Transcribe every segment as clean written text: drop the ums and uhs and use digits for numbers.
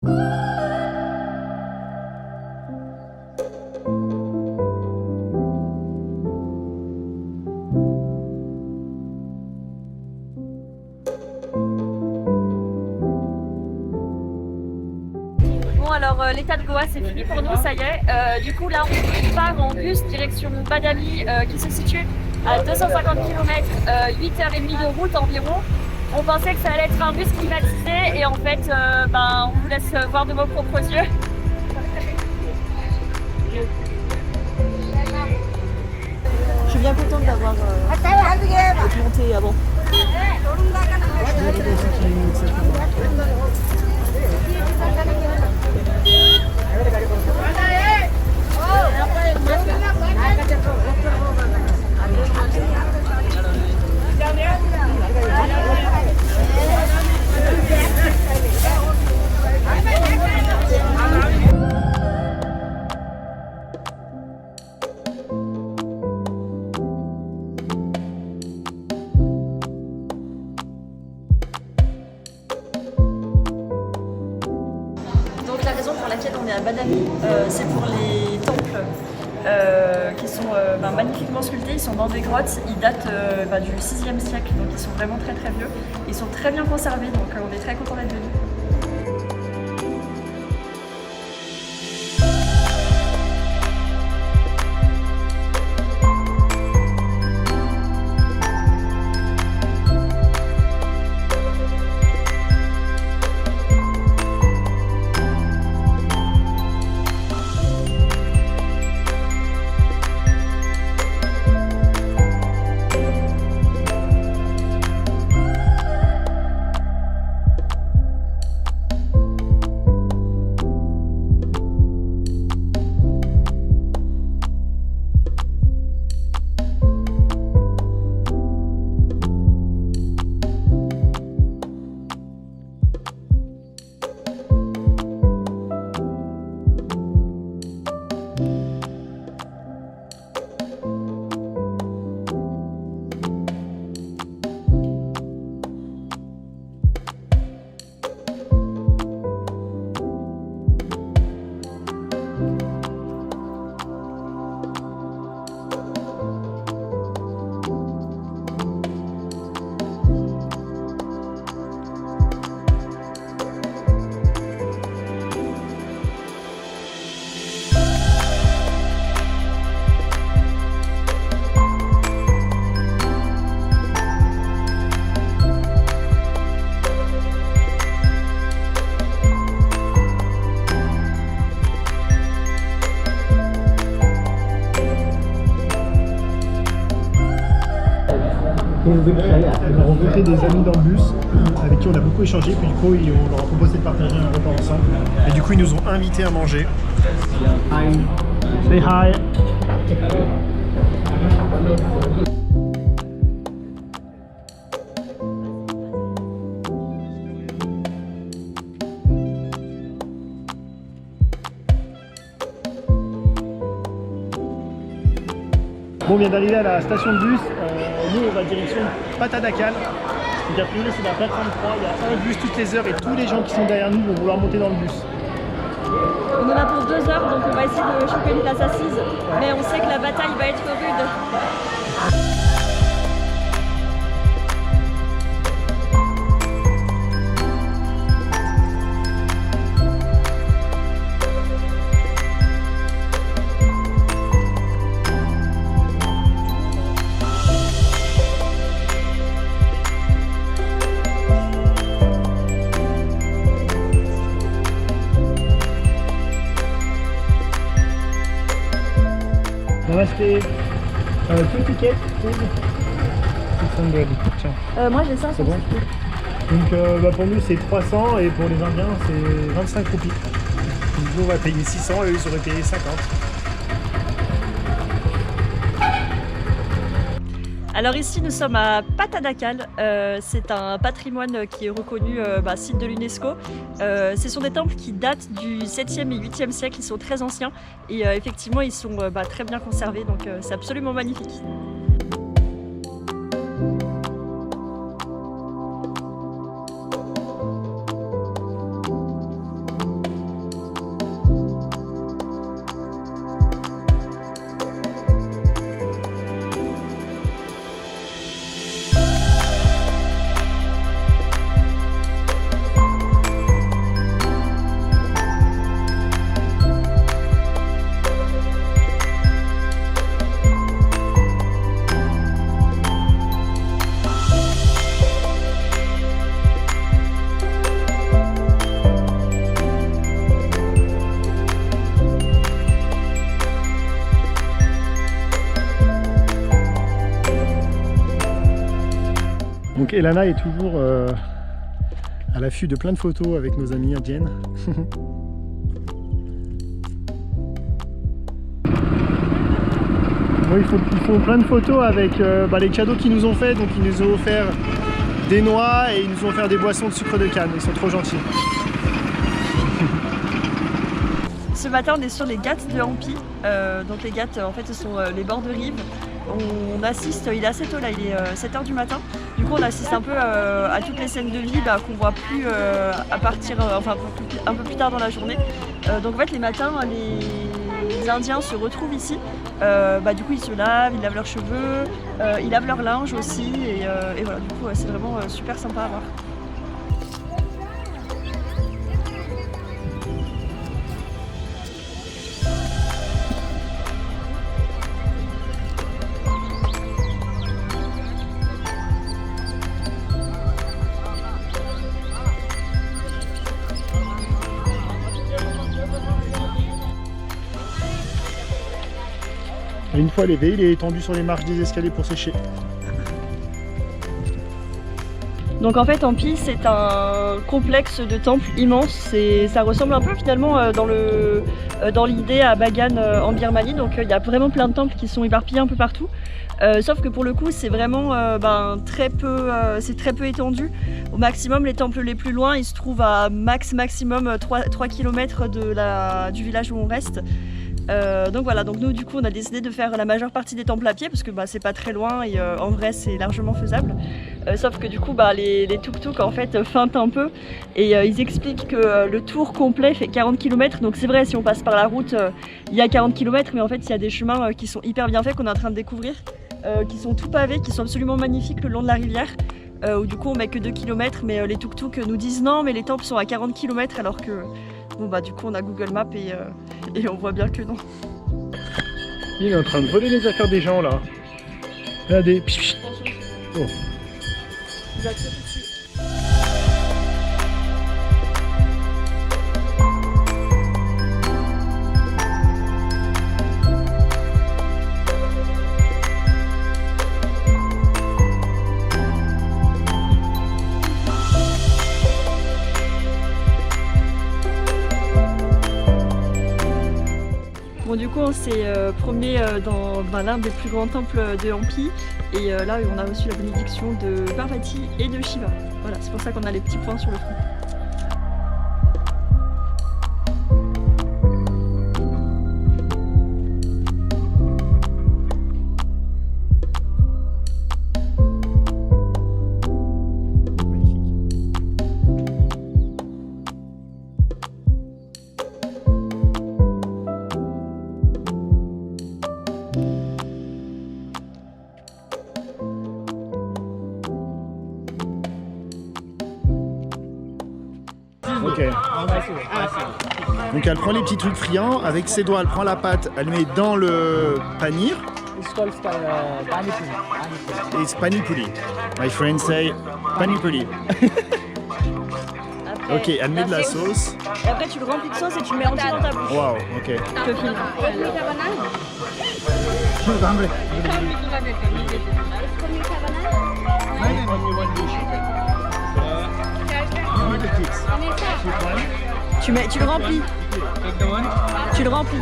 Alors l'état de Goa c'est fini pour nous, ça y est. Du coup là on part en bus direction Badami qui se situe à 250 km, 8h30 de route environ. On pensait que ça allait être un bus climatisé et en fait on vous laisse voir de vos propres yeux. Je suis bien contente d'avoir monté avant. Donc la raison pour laquelle on est à Badami, c'est pour les temples qui sont magnifiquement sculptés. Ils sont dans des grottes, ils datent du 6e siècle, donc ils sont vraiment très très vieux. Ils sont très bien conservés, donc on est très content d'être venus. On a rencontré des amis dans le bus avec qui on a beaucoup échangé, puis du coup on leur a proposé de partager un repas ensemble. Et du coup ils nous ont invités à manger. Hi. Say hi. Bon, on vient d'arriver à la station de bus. Nous, on va direction Patadakal. Donc, a priori, c'est la plateforme 3. Il y a un bus toutes les heures et tous les gens qui sont derrière nous vont vouloir monter dans le bus. On en a pour 2 heures, donc on va essayer de choper une place assise. Mais on sait que la bataille va être rude. Namaste. Two tickets, please. 600. Tiens, Moi j'ai 500. c'est bon. Donc pour nous c'est 300 et pour les Indiens c'est 25 roupies. Donc, nous on va payer 600 et eux ils auraient payé 50. Alors ici nous sommes à Patadakal, c'est un patrimoine qui est reconnu site de l'UNESCO. Ce sont des temples qui datent du 7e et 8e siècle, ils sont très anciens et effectivement ils sont très bien conservés, donc c'est absolument magnifique. Donc Elana est toujours à l'affût de plein de photos avec nos amis indiennes. Bon, ils font plein de photos avec les cadeaux qu'ils nous ont fait. Donc ils nous ont offert des noix et ils nous ont offert des boissons de sucre de canne. Ils sont trop gentils. Ce matin, on est sur les Ghats de Hampi. Donc les Ghats, en fait, ce sont les bords de rive. On assiste, il est assez tôt là, il est 7h du matin. Du coup, on assiste un peu à toutes les scènes de vie qu'on voit plus à partir, un peu plus tard dans la journée. Donc en fait, les matins, les Indiens se retrouvent ici. Du coup, ils se lavent, ils lavent leurs cheveux, ils lavent leur linge aussi. Et voilà, du coup, c'est vraiment super sympa à voir. Et une fois levé, il est étendu sur les marches des escaliers pour sécher. Donc en fait, Hampi, c'est un complexe de temples immense. Ça ressemble un peu finalement dans l'idée à Bagan en Birmanie. Donc il y a vraiment plein de temples qui sont éparpillés un peu partout. Sauf que pour le coup, c'est vraiment très peu étendu. Au maximum, les temples les plus loin, ils se trouvent à maximum 3 km du village où on reste. Donc voilà, donc nous du coup on a décidé de faire la majeure partie des temples à pied parce que c'est pas très loin et en vrai c'est largement faisable. Sauf que du coup les tuk-tuk en fait feintent un peu et ils expliquent que le tour complet fait 40 km. Donc c'est vrai, si on passe par la route il y a 40 km, mais en fait il y a des chemins qui sont hyper bien faits qu'on est en train de découvrir, qui sont tout pavés, qui sont absolument magnifiques le long de la rivière. Où du coup on met que 2 km, mais les tuk-tuk nous disent non mais les temples sont à 40 km, alors que du coup on a Google Maps et on voit bien que non. Il est en train de voler les affaires des gens là. Regardez. Oh. Bon, du coup on s'est promené dans l'un des plus grands temples de Hampi et là on a reçu la bénédiction de Parvati et de Shiva. Voilà, c'est pour ça qu'on a les petits points sur le front. Ok. Donc elle prend les petits trucs friands, avec ses doigts elle prend la pâte, elle met dans le panir. It's panipuli. My friends say panipuli. Ok, elle met de la sauce. Et après tu le remplis de sauce et tu le mets entier dans ta bouche. Wow, ok. Je te filme. Tu le remplis. Tu le remplis.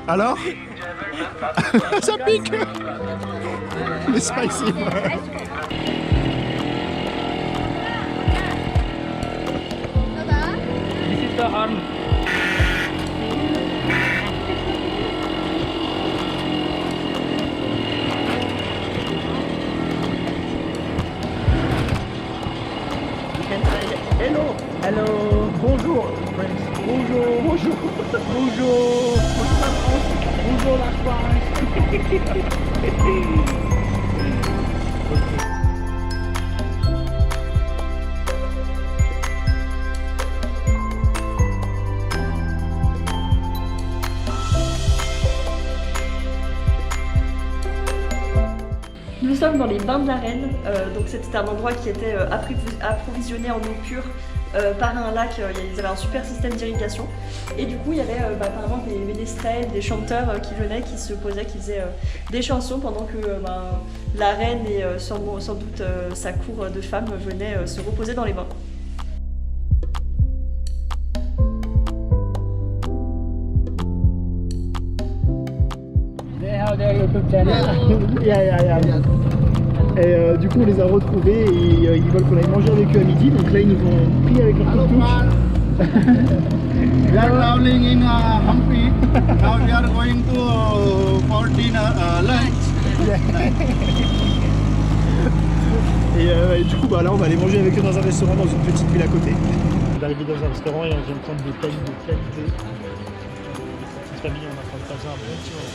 Alors ça pique. Les spicy. This is the arm. Hello. Hello. Bonjour. Nous sommes dans les bains de la Reine, donc c'était un endroit qui était approvisionné en eau pure par un lac. Ils avaient un super système d'irrigation et du coup il y avait par exemple des ménestrels, des chanteurs qui venaient, qui se posaient, qui faisaient des chansons pendant que la reine et sans doute sa cour de femmes venaient se reposer dans les bains. YouTube channel. Et du coup, on les a retrouvés et ils veulent qu'on aille manger avec eux à midi. Donc là, ils nous ont pris avec leur tuk-tuk. We are traveling in Hampi. Now we are going to for dinner, lunch. Et du coup, là, on va aller manger avec eux dans un restaurant dans une petite ville à côté. On est arrivé dans un restaurant et on vient de prendre des tailles de qualité. Cette famille, on est en train de passer un bon petit moment.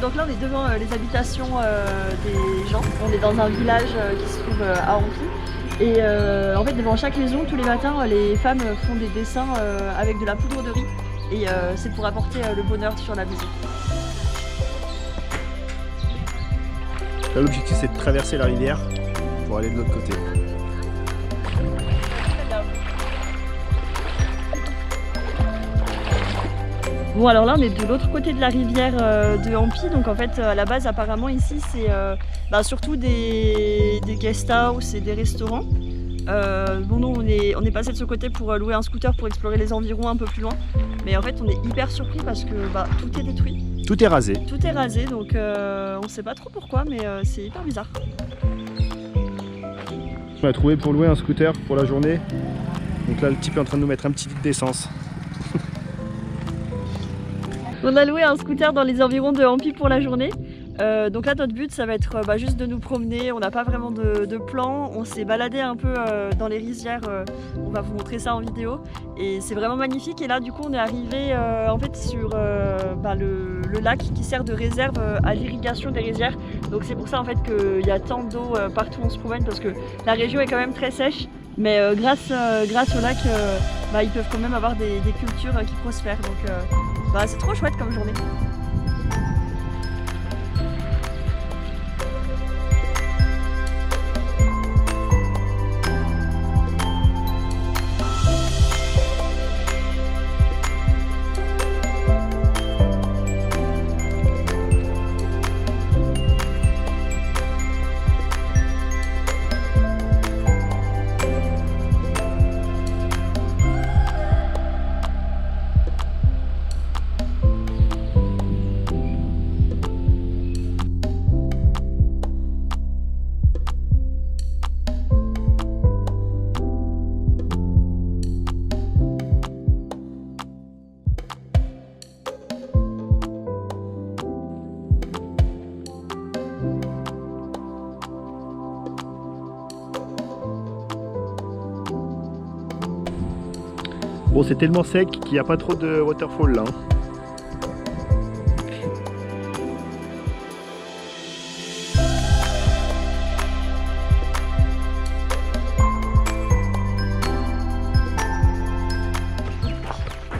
Donc là on est devant les habitations des gens. On est dans un village qui se trouve à Hampi. Et en fait devant chaque maison, tous les matins, les femmes font des dessins avec de la poudre de riz. Et c'est pour apporter le bonheur sur la maison. Là, l'objectif c'est de traverser la rivière pour aller de l'autre côté. Bon alors là on est de l'autre côté de la rivière de Hampi, donc en fait à la base apparemment ici c'est surtout des guest house et des restaurants. Bon nous on est passé de ce côté pour louer un scooter pour explorer les environs un peu plus loin, mais en fait on est hyper surpris parce que tout est détruit. Tout est rasé. Tout est rasé, donc on sait pas trop pourquoi, mais c'est hyper bizarre. On a trouvé pour louer un scooter pour la journée, donc là le type est en train de nous mettre un petit litre d'essence. On a loué un scooter dans les environs de Hampi pour la journée. Donc là notre but ça va être juste de nous promener, on n'a pas vraiment de plan, on s'est baladé un peu dans les rizières, on va vous montrer ça en vidéo et c'est vraiment magnifique. Et là du coup on est arrivé en fait sur le lac qui sert de réserve à l'irrigation des rizières, donc c'est pour ça en fait qu'il y a tant d'eau partout où on se promène, parce que la région est quand même très sèche, mais grâce au lac ils peuvent quand même avoir des cultures qui prospèrent, donc c'est trop chouette comme journée. Bon, c'est tellement sec qu'il n'y a pas trop de waterfall là.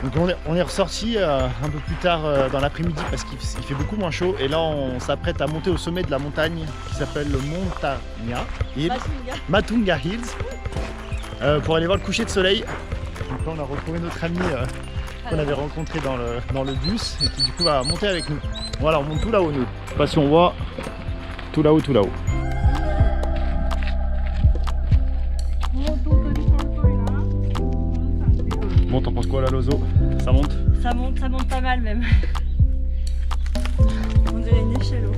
Donc on est ressorti un peu plus tard dans l'après-midi parce qu'il fait beaucoup moins chaud, et là on s'apprête à monter au sommet de la montagne qui s'appelle le Matunga Hills pour aller voir le coucher de soleil. Donc là on a retrouvé notre ami qu'on avait rencontré dans le bus et qui du coup va monter avec nous. Voilà, on monte tout là-haut nous. Je sais pas si on voit, tout là-haut, tout là-haut. Bon, t'en penses quoi là, Lozo? Ça monte? Ça monte pas mal même. On dirait une échelle.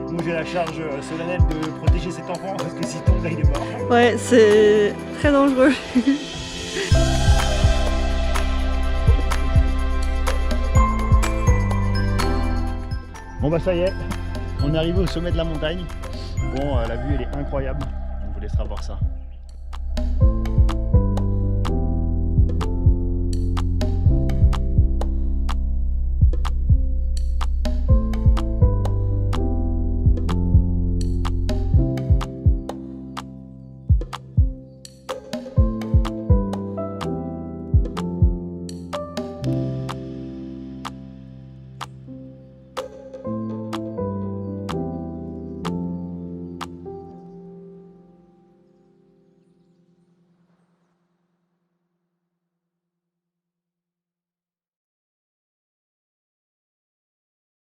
Bon, j'ai la charge solennelle de protéger cet enfant parce que s'il tombe là, il est mort. Ouais, c'est très dangereux. Bon bah ça y est, on est arrivé au sommet de la montagne. Bon, la vue elle est incroyable, on vous laissera voir ça.